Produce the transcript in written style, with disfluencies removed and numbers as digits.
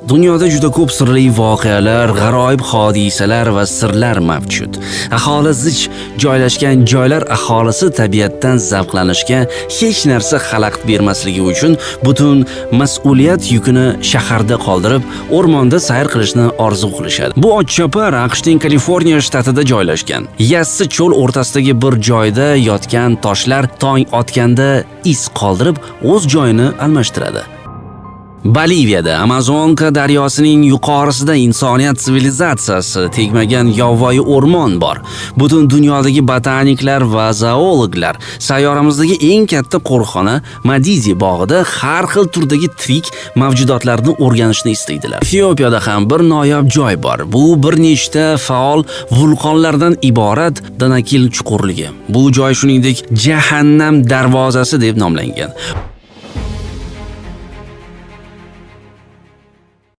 Dunyoda juda ko'p sirli voqealar, g'aroyib hodisalar va sirlar mavjud. Aholi zich joylashgan joylar aholisi tabiatdan zavqlanishga hech narsa xalaqit bermasligi uchun butun mas'uliyat yukini shaharda qoldirib, o'rmonda sayr qilishni orzu qilishadi. Bu otchopar AQShning Kaliforniya shtatida joylashgan. Yassi cho'l o'rtasidagi bir joyda yotgan toshlar tong otganda iz qoldirib, o'z joyini almashtiradi. Boliviyada Amazonka daryosining yuqorisida insoniyat sivilizatsiyasi tegmagan yovvoyi o'rmon bor. Butun dunyodagi botaniklar va zoologlar sayyoramizdagi eng katta qo'riqxona Madizi bog'ida har xil turdagi tirik mavjudotlarni o'rganishni istaydilar. Efiopiyada ham bir noyob joy bor. Bu bir nechta faol vulqonlardan iborat Danakil chuqurligi. Bu joy shuningdek Jahannam darvozasi deb nomlangan.